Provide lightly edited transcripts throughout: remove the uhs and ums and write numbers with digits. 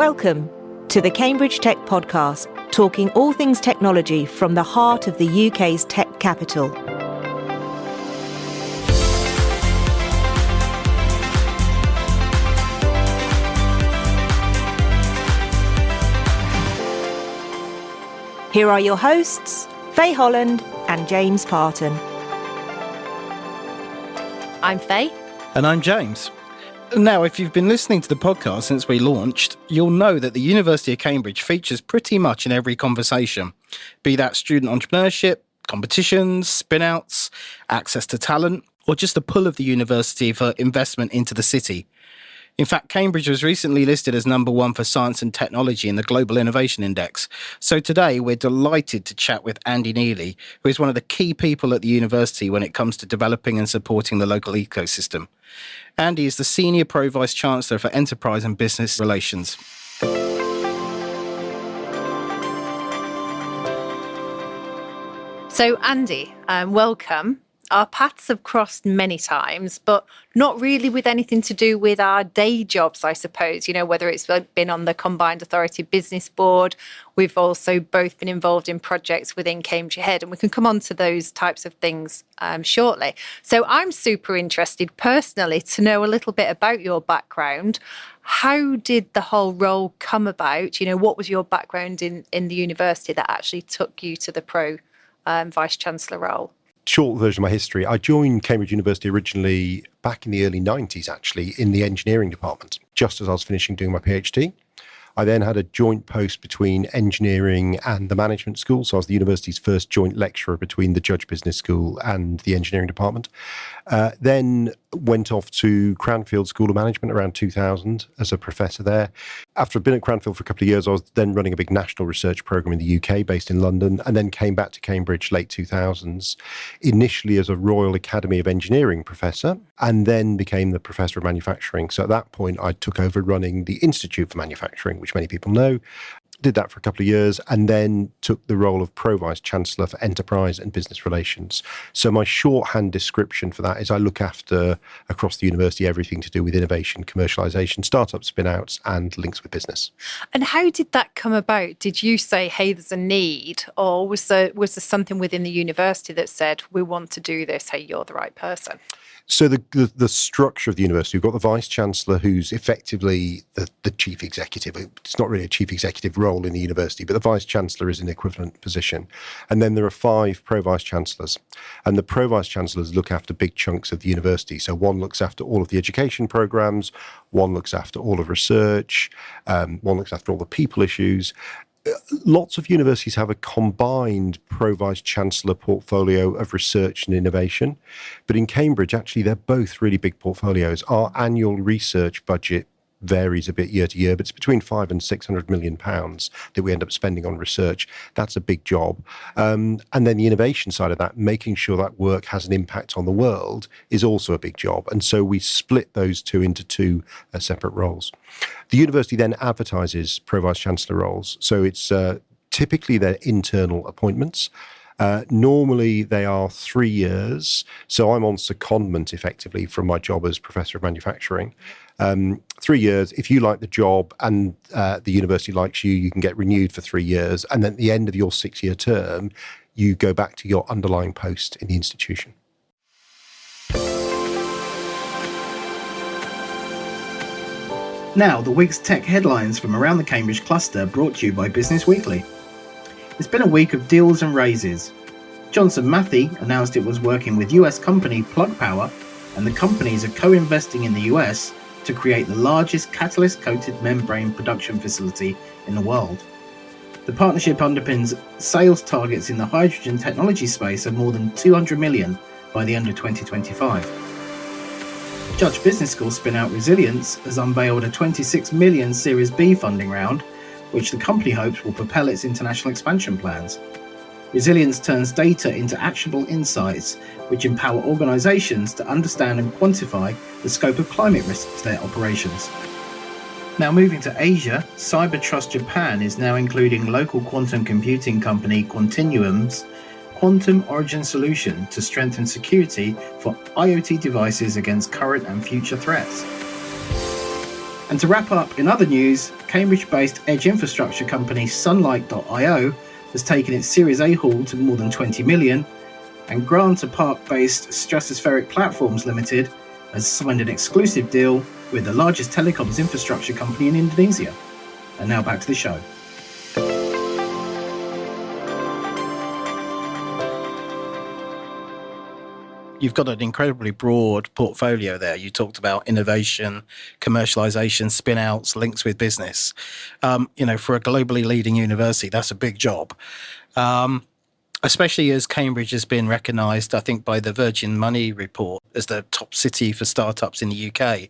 Welcome to the Cambridge Tech Podcast, talking all things technology from the heart of the UK's tech capital. Here are your hosts, Faye Holland and James Parton. I'm Faye. And I'm James. Now, if you've been listening to the podcast since we launched, you'll know that the University of Cambridge features pretty much in every conversation, be that student entrepreneurship, competitions, spinouts, access to talent, or just the pull of the university for investment into the city. In fact, Cambridge was recently listed as number 1 for science and technology in the Global Innovation Index. So today we're delighted to chat with Andy Neely, who is one of the key people at the university when it comes to developing and supporting the local ecosystem. Andy is the Senior Pro-Vice-Chancellor for Enterprise and Business Relations. So Andy, welcome. Our paths have crossed many times, but not really with anything to do with our day jobs, I suppose, whether it's been on the Combined Authority Business Board. We've also both been involved in projects within Cambridge Ahead, and we can come on to those types of things shortly. So I'm super interested personally to know a little bit about your background. How did the whole role come about? What was your background in the university that actually took you to the Pro-Vice-Chancellor role? Short version of my history. I joined Cambridge University originally back in the early 90s, actually, in the engineering department, just as I was finishing doing my PhD. I then had a joint post between engineering and the management school. So I was the university's first joint lecturer between the Judge Business School and the engineering department. Then went off to Cranfield School of Management around 2000 as a professor there. After I'd been at Cranfield for a couple of years, I was then running a big national research program in the UK based in London, and then came back to Cambridge late 2000s, initially as a Royal Academy of Engineering professor, and then became the Professor of Manufacturing. So at that point, I took over running the Institute for Manufacturing, which many people know. Did that for a couple of years, and then took the role of Pro-Vice-Chancellor for Enterprise and Business Relations. So my shorthand description for that is I look after, across the university, everything to do with innovation, commercialisation, startup spinouts, and links with business. And how did that come about? Did you say, hey, there's a need, or was there something within the university that said, we want to do this, hey, you're the right person? So the structure of the university, we've got the Vice-Chancellor, who's effectively the chief executive. It's not really a chief executive role in the university, but the Vice-Chancellor is an equivalent position. And then there are 5 Pro-Vice-Chancellors. And the Pro-Vice-Chancellors look after big chunks of the university. So one looks after all of the education programmes, one looks after all of research, one looks after all the people issues. Lots of universities have a combined Pro-Vice-Chancellor portfolio of research and innovation. But in Cambridge, actually, they're both really big portfolios. Our annual research budget varies a bit year to year, but it's between £500 and £600 million that we end up spending on research. That's a big job. And then the innovation side of that, making sure that work has an impact on the world, is also a big job. And so we split those two into 2 separate roles. The university then advertises Pro-Vice-Chancellor roles. So it's typically their internal appointments. Normally they are 3 years. So I'm on secondment effectively from my job as Professor of Manufacturing. 3 years. If you like the job and the university likes you, you can get renewed for 3 years. And then at the end of your 6-year term, you go back to your underlying post in the institution. Now, the week's tech headlines from around the Cambridge cluster, brought to you by Business Weekly. It's been a week of deals and raises. Johnson Matthey announced it was working with US company Plug Power, and the companies are co-investing in the US to create the largest catalyst-coated membrane production facility in the world. The partnership underpins sales targets in the hydrogen technology space of more than 200 million by the end of 2025. Judge Business School spinout Resilience has unveiled a 26 million Series B funding round, which the company hopes will propel its international expansion plans. Resilience turns data into actionable insights, which empower organisations to understand and quantify the scope of climate risks to their operations. Now moving to Asia, Cybertrust Japan is now including local quantum computing company Quantinuum's Quantum Origin solution to strengthen security for IoT devices against current and future threats. And to wrap up, in other news, Cambridge-based edge infrastructure company Sunlight.io has taken its Series A haul to more than 20 million, and Granta Park-based Stratospheric Platforms Limited has signed an exclusive deal with the largest telecoms infrastructure company in Indonesia. And now back to the show. You've got an incredibly broad portfolio there. You talked about innovation, commercialization, spinouts, links with business. For a globally leading university, that's a big job. Especially as Cambridge has been recognised, I think, by the Virgin Money report as the top city for startups in the UK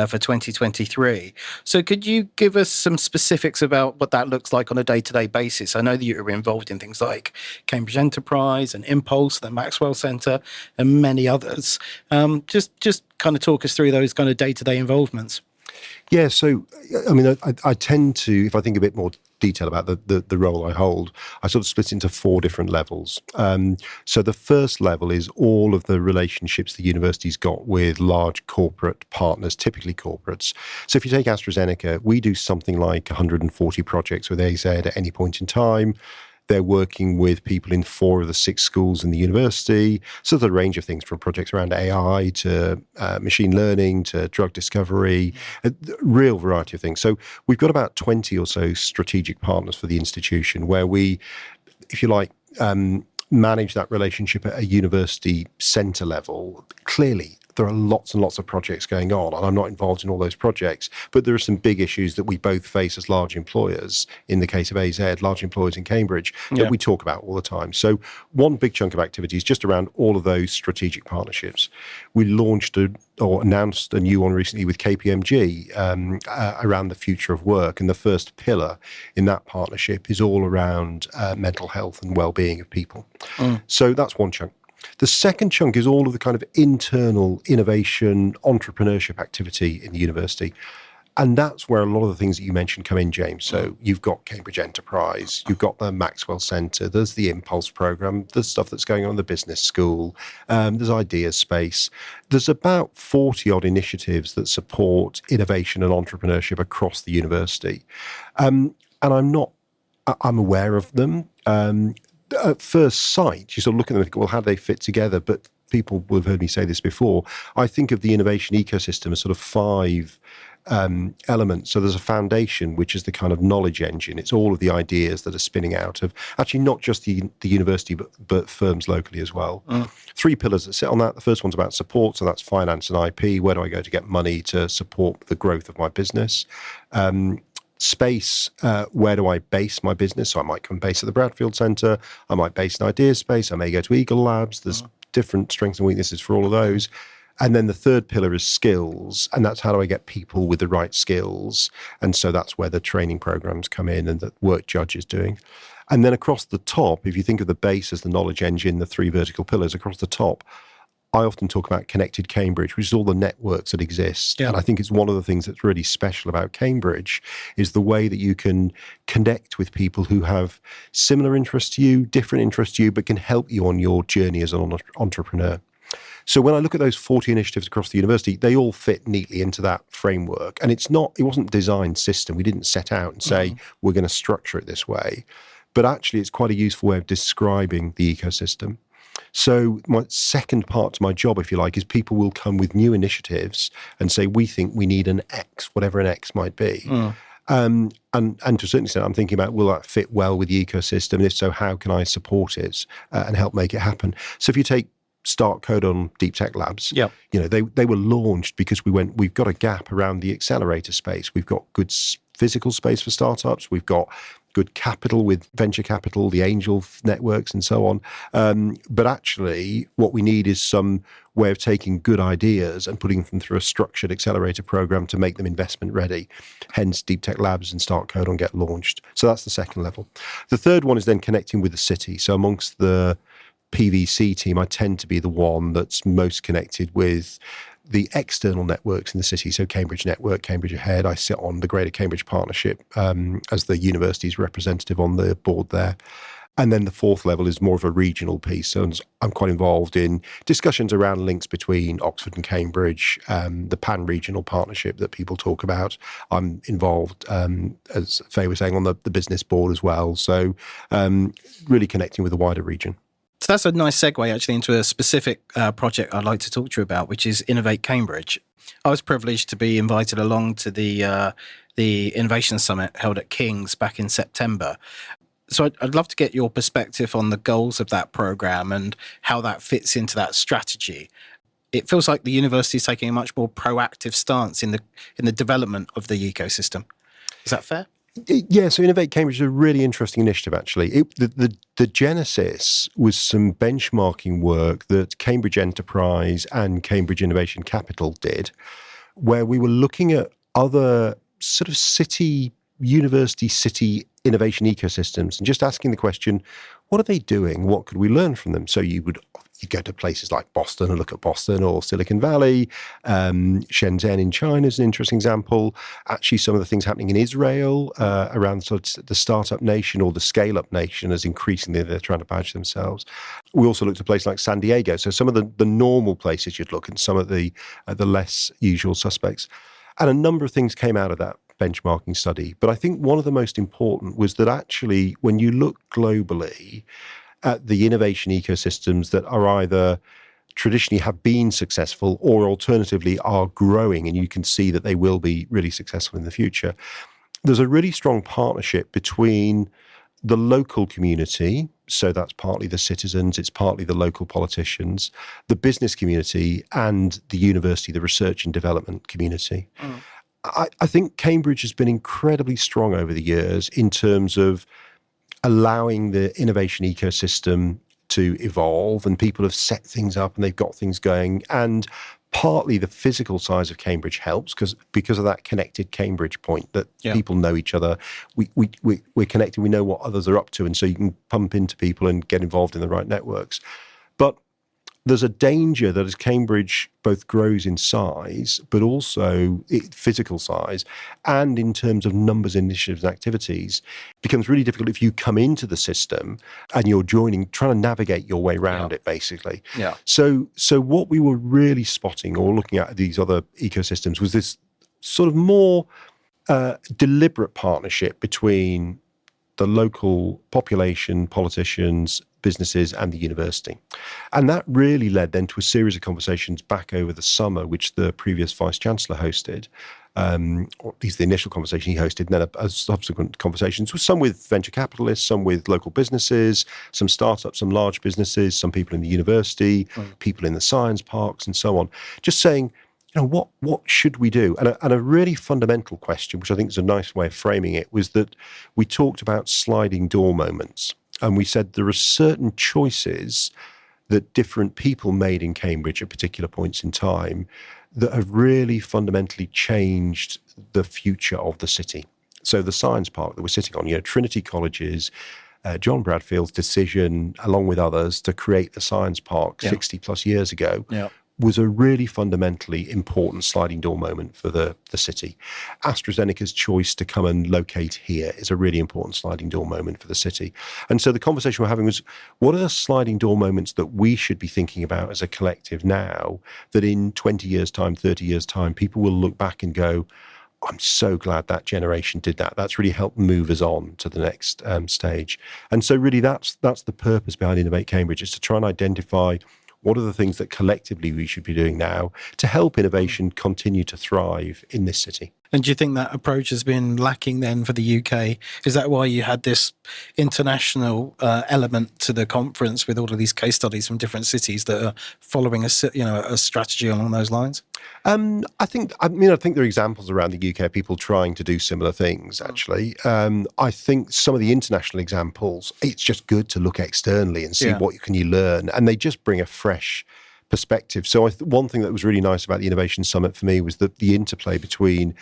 for 2023. So could you give us some specifics about what that looks like on a day-to-day basis? I know that you're involved in things like Cambridge Enterprise and Impulse, the Maxwell Centre, and many others. Just kind of talk us through those kind of day-to-day involvements. Yeah, so, I mean, I tend to, if I think a bit more detail about the role I hold, I sort of split into 4 different levels. So the first level is all of the relationships the university's got with large corporate partners, typically corporates. So if you take AstraZeneca, we do something like 140 projects with AZ at any point in time. They're working with people in 4 of the 6 schools in the university. So there's a range of things from projects around AI to machine learning to drug discovery, a real variety of things. So we've got about 20 or so strategic partners for the institution where we, if you like, manage that relationship at a university centre level. Clearly, there are lots and lots of projects going on, and I'm not involved in all those projects, but there are some big issues that we both face as large employers, in the case of AZ, large employers in Cambridge, that we talk about all the time. So one big chunk of activity is just around all of those strategic partnerships. We launched or announced a new one recently with KPMG around the future of work, and the first pillar in that partnership is all around mental health and well-being of people. So that's one chunk. The second chunk is all of the kind of internal innovation, entrepreneurship activity in the university. And that's where a lot of the things that you mentioned come in, James. So you've got Cambridge Enterprise, you've got the Maxwell Centre, there's the Impulse programme, there's stuff that's going on in the business school, there's Ideas Space. There's about 40-odd initiatives that support innovation and entrepreneurship across the university. And I'm aware of them. At first sight, you sort of look at them and think, well, how do they fit together? But people will have heard me say this before. I think of the innovation ecosystem as sort of 5 elements. So there's a foundation, which is the kind of knowledge engine. It's all of the ideas that are spinning out of actually not just the university, but firms locally as well. 3 pillars that sit on that. The first one's about support. So that's finance and IP. Where do I go to get money to support the growth of my business? Space, where do I base my business? So I might come base at the Bradfield Centre, I might base in Ideas Space, I may go to Eagle Labs. There's different strengths and weaknesses for all of those. And then the third pillar is skills, and that's how do I get people with the right skills? And so that's where the training programs come in and the work Judge is doing. And then across the top, if you think of the base as the knowledge engine, the 3 vertical pillars across the top, I often talk about Connected Cambridge, which is all the networks that exist. And I think it's one of the things that's really special about Cambridge is the way that you can connect with people who have similar interests to you, different interests to you, but can help you on your journey as an entrepreneur. So when I look at those 40 initiatives across the university, they all fit neatly into that framework. And it wasn't a designed system. We didn't set out and say, we're going to structure it this way. But actually, it's quite a useful way of describing the ecosystem. So my second part to my job, if you like, is people will come with new initiatives and say, we think we need an X, whatever an X might be. And to a certain extent, I'm thinking about, will that fit well with the ecosystem? And if so, how can I support it and help make it happen? So if you take Start Code on Deep Tech Labs, they were launched because we've got a gap around the accelerator space. We've got good physical space for startups. We've got good capital with venture capital, the angel networks and so on. But actually, what we need is some way of taking good ideas and putting them through a structured accelerator program to make them investment ready. Hence, Deep Tech Labs and Start Code on get launched. So that's the second level. The third one is then connecting with the city. So amongst the PVC team, I tend to be the one that's most connected with the external networks in the city. So Cambridge Network, Cambridge Ahead. I sit on the Greater Cambridge Partnership as the university's representative on the board there. And then the fourth level is more of a regional piece. So I'm quite involved in discussions around links between Oxford and Cambridge, the pan-regional partnership that people talk about. I'm involved, as Faye was saying, on the business board as well. So really connecting with the wider region. So that's a nice segue actually into a specific project I'd like to talk to you about, which is Innovate Cambridge. I was privileged to be invited along to the Innovation Summit held at King's back in September. So I'd love to get your perspective on the goals of that program and how that fits into that strategy. It feels like the university is taking a much more proactive stance in the development of the ecosystem. Is that fair? Yeah, so Innovate Cambridge is a really interesting initiative, actually. The genesis was some benchmarking work that Cambridge Enterprise and Cambridge Innovation Capital did, where we were looking at other sort of university city innovation ecosystems and just asking the question, what are they doing? What could we learn from them? So you go to places like Boston and look at Boston, or Silicon Valley. Shenzhen in China is an interesting example. Actually, some of the things happening in Israel around sort of the startup nation or the scale-up nation, as increasingly they're trying to badge themselves. We also looked at places like San Diego. So some of the normal places you'd look, and some of the less usual suspects. And a number of things came out of that benchmarking study. But I think one of the most important was that actually, when you look globally at the innovation ecosystems that are either traditionally have been successful or alternatively are growing, and you can see that they will be really successful in the future, there's a really strong partnership between the local community, so that's partly the citizens, it's partly the local politicians, the business community, and the university, the research and development community. I think Cambridge has been incredibly strong over the years in terms of allowing the innovation ecosystem to evolve, and people have set things up and they've got things going. And partly the physical size of Cambridge helps because of that connected Cambridge point that people know each other. We're connected. We know what others are up to, and so you can pump into people and get involved in the right networks. But there's a danger that as Cambridge both grows in size, but also physical size, and in terms of numbers, initiatives, and activities, it becomes really difficult if you come into the system and you're trying to navigate your way around it, basically. Yeah. So what we were really spotting or looking at these other ecosystems was this sort of more deliberate partnership between the local population, politicians, businesses, and the university. And that really led then to a series of conversations back over the summer, which the previous Vice-Chancellor hosted, or at least the initial conversation he hosted, and then subsequent conversations with some with venture capitalists, some with local businesses, some startups, some large businesses, some people in the university, people in the science parks, and so on. Just saying, what should we do? And a really fundamental question, which I think is a nice way of framing it, was that we talked about sliding door moments. And we said there are certain choices that different people made in Cambridge at particular points in time that have really fundamentally changed the future of the city. So the science park that we're sitting on, Trinity College's, John Bradfield's decision, along with others, to create a science park 60 plus years ago, was a really fundamentally important sliding door moment for the city. AstraZeneca's choice to come and locate here is a really important sliding door moment for the city. And so the conversation we're having was, what are the sliding door moments that we should be thinking about as a collective now, that in 20 years' time, 30 years' time, people will look back and go, I'm so glad that generation did that. That's really helped move us on to the next stage. And so really that's the purpose behind Innovate Cambridge, is to try and identify what are the things that collectively we should be doing now to help innovation continue to thrive in this city? And do you think that approach has been lacking then for the UK? Is that why you had this international element to the conference with all of these case studies from different cities that are following a strategy along those lines? I think there are examples around the UK, people trying to do similar things, actually. I think some of the international examples, it's just good to look externally and see what can you learn, and they just bring a fresh perspective. So one thing that was really nice about the Innovation Summit for me was that the interplay between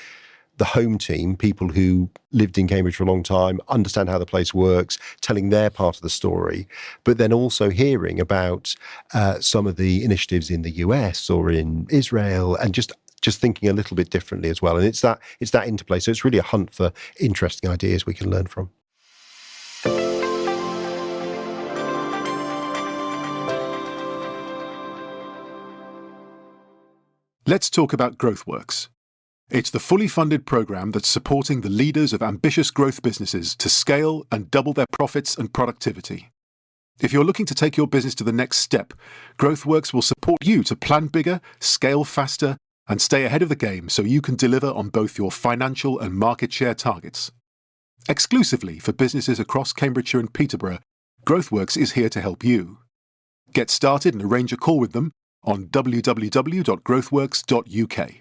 the home team, people who lived in Cambridge for a long time, understand how the place works, telling their part of the story, but then also hearing about some of the initiatives in the US or in Israel, and just thinking a little bit differently as well. And it's that interplay. So it's really a hunt for interesting ideas we can learn from. Let's talk about GrowthWorks. It's the fully funded program that's supporting the leaders of ambitious growth businesses to scale and double their profits and productivity. If you're looking to take your business to the next step, GrowthWorks will support you to plan bigger, scale faster, and stay ahead of the game so you can deliver on both your financial and market share targets. Exclusively for businesses across Cambridgeshire and Peterborough, GrowthWorks is here to help you. Get started and arrange a call with them on www.growthworks.uk.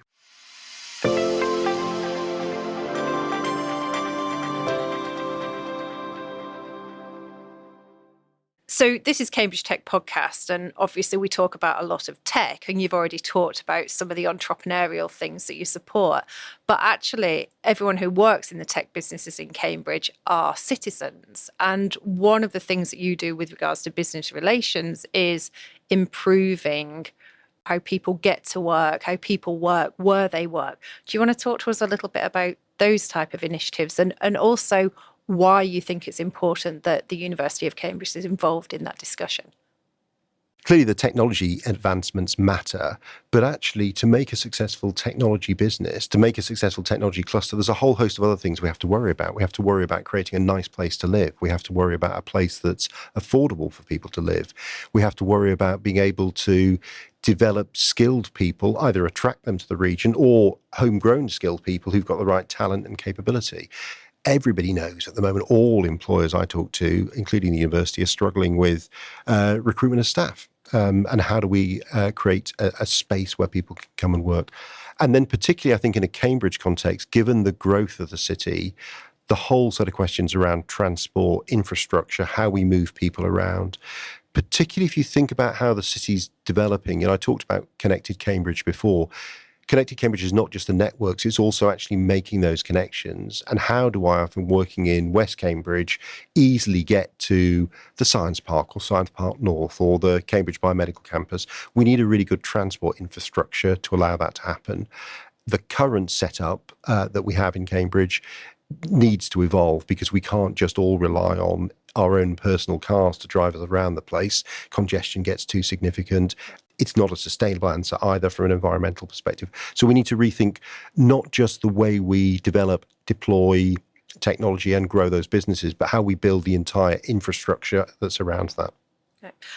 So this is Cambridge Tech Podcast, and obviously we talk about a lot of tech, and you've already talked about some of the entrepreneurial things that you support. But actually, everyone who works in the tech businesses in Cambridge are citizens. And one of the things that you do with regards to business relations is improving how people get to work, how people work, where they work. Do you want to talk to us a little bit about those type of initiatives and also why you think it's important that the University of Cambridge is involved in that discussion? Clearly, the technology advancements matter, but actually to make a successful technology business, to make a successful technology cluster, there's a whole host of other things we have to worry about. We have to worry about creating a nice place to live. We have to worry about a place that's affordable for people to live. We have to worry about being able to develop skilled people, either attract them to the region or homegrown skilled people who've got the right talent and capability. Everybody knows at the moment, all employers I talk to, including the university, are struggling with recruitment of staff. And how do we create a space where people can come and work? And then particularly, I think, in a Cambridge context, given the growth of the city, the whole set of questions around transport, infrastructure, how we move people around, particularly if you think about how the city's developing. And I talked about Connected Cambridge before. Connected Cambridge is not just the networks, it's also actually making those connections. And how do I, often working in West Cambridge, easily get to the Science Park or Science Park North or the Cambridge Biomedical Campus? We need a really good transport infrastructure to allow that to happen. The current setup that we have in Cambridge needs to evolve because we can't just all rely on our own personal cars to drive us around the place. Congestion gets too significant. It's not a sustainable answer either from an environmental perspective. So we need to rethink not just the way we develop, deploy technology and grow those businesses, but how we build the entire infrastructure that's around that.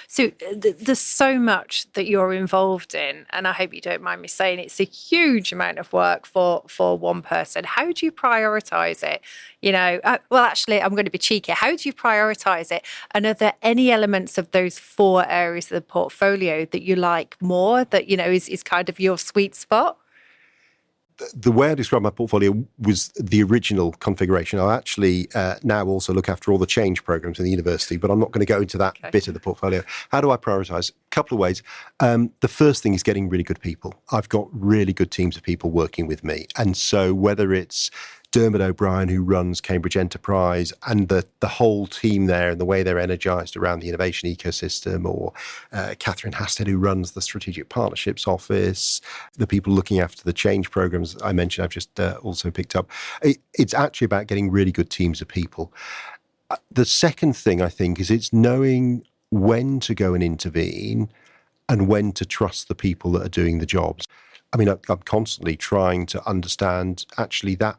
So there's so much that you're involved in, and I hope you don't mind me saying it's a huge amount of work for one person. How do you prioritise it? Well, actually, I'm going to be cheeky. How do you prioritise it? And are there any elements of those 4 areas of the portfolio that you like more, that, is kind of your sweet spot? The way I describe my portfolio was the original configuration. I actually now also look after all the change programs in the university, but I'm not going to go into that bit of the portfolio. How do I prioritise? A couple of ways. The first thing is getting really good people. I've got really good teams of people working with me. And so whether it's Dermot O'Brien, who runs Cambridge Enterprise, and the whole team there and the way they're energised around the innovation ecosystem, or Catherine Hasted, who runs the Strategic Partnerships Office, the people looking after the change programmes I mentioned, I've just also picked up. It's actually about getting really good teams of people. The second thing, I think, is it's knowing when to go and intervene and when to trust the people that are doing the jobs. I mean, I'm constantly trying to understand actually that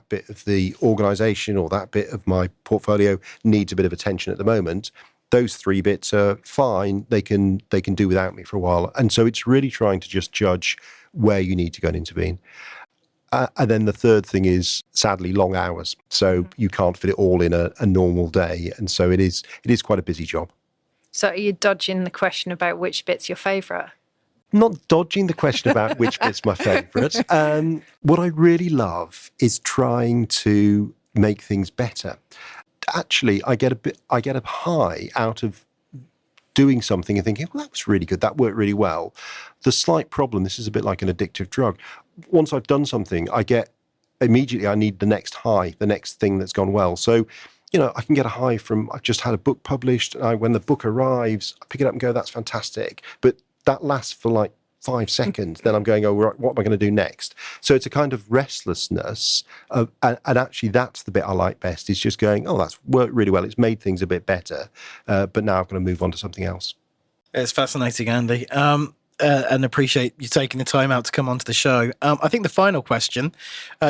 bit of the organisation or that bit of my portfolio needs a bit of attention at the moment. Those 3 bits are fine. They can do without me for a while. And so it's really trying to just judge where you need to go and intervene. And then the third thing is, sadly, long hours. So you can't fit it all in a normal day. And so it is quite a busy job. So are you dodging the question about which bit's your favourite? Not dodging the question about which bit's my favourite. What I really love is trying to make things better. Actually, I get a high out of doing something and thinking, well, that was really good. That worked really well. The slight problem, this is a bit like an addictive drug. Once I've done something, I need the next high, the next thing that's gone well. So, I can get a high from, I've just had a book published. When the book arrives, I pick it up and go, that's fantastic. But that lasts for like 5 seconds. Then I'm going, oh, right, what am I going to do next? So it's a kind of restlessness. And actually, that's the bit I like best, is just going, oh, that's worked really well. It's made things a bit better. But now I'm going to move on to something else. It's fascinating, Andy. and appreciate you taking the time out to come onto the show. I think the final question,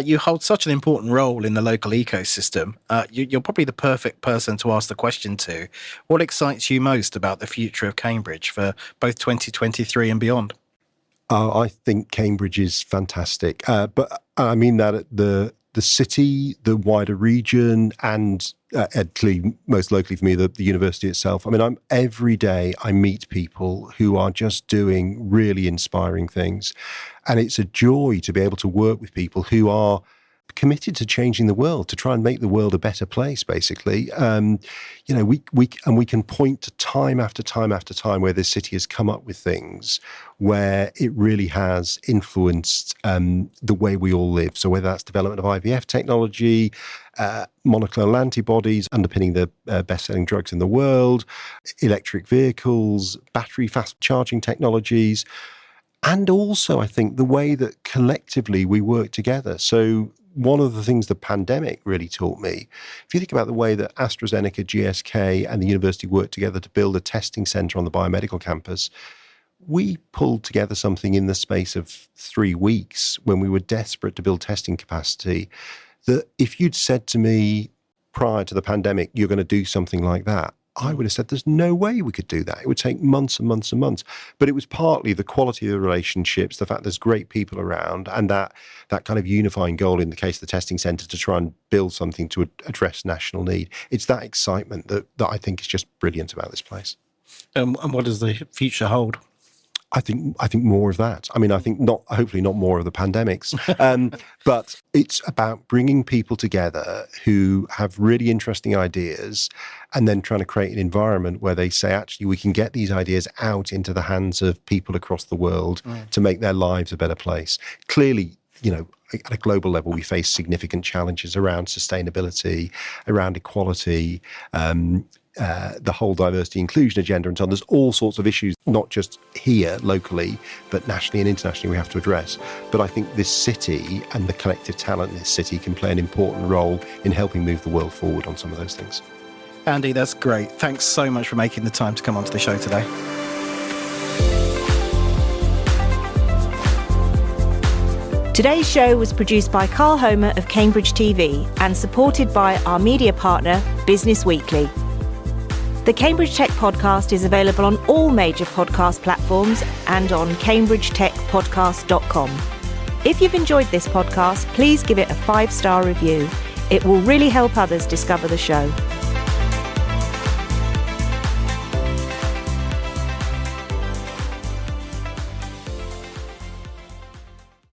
you hold such an important role in the local ecosystem. You're probably the perfect person to ask the question to. What excites you most about the future of Cambridge for both 2023 and beyond? I think Cambridge is fantastic, but I mean that at the city, the wider region, and clearly most locally for me, the university itself. I mean, every day I meet people who are just doing really inspiring things, and it's a joy to be able to work with people who are committed to changing the world, to try and make the world a better place, basically. We can point to time after time after time where this city has come up with things where it really has influenced the way we all live. So whether that's development of IVF technology, monoclonal antibodies underpinning the best-selling drugs in the world, electric vehicles, battery fast charging technologies, and also I think the way that collectively we work together. So one of the things the pandemic really taught me, if you think about the way that AstraZeneca, GSK and the university worked together to build a testing centre on the biomedical campus, we pulled together something in the space of 3 weeks when we were desperate to build testing capacity, that if you'd said to me prior to the pandemic, you're going to do something like that, I would have said there's no way we could do that. It would take months and months and months. But it was partly the quality of the relationships, the fact there's great people around, and that kind of unifying goal in the case of the testing centre to try and build something to address national need. It's that excitement that I think is just brilliant about this place. And what does the future hold? I think more of that. I mean, I think hopefully not more of the pandemics, but it's about bringing people together who have really interesting ideas and then trying to create an environment where they say, actually, we can get these ideas out into the hands of people across the world to make their lives a better place. Clearly, at a global level, we face significant challenges around sustainability, around equality, the whole diversity inclusion agenda and so on. There's all sorts of issues, not just here locally, but nationally and internationally we have to address. But I think this city and the collective talent in this city can play an important role in helping move the world forward on some of those things. Andy, that's great. Thanks so much for making the time to come onto the show today. Today's show was produced by Carl Homer of Cambridge TV and supported by our media partner, Business Weekly. The Cambridge Tech Podcast is available on all major podcast platforms and on cambridgetechpodcast.com. If you've enjoyed this podcast, please give it a 5-star review. It will really help others discover the show.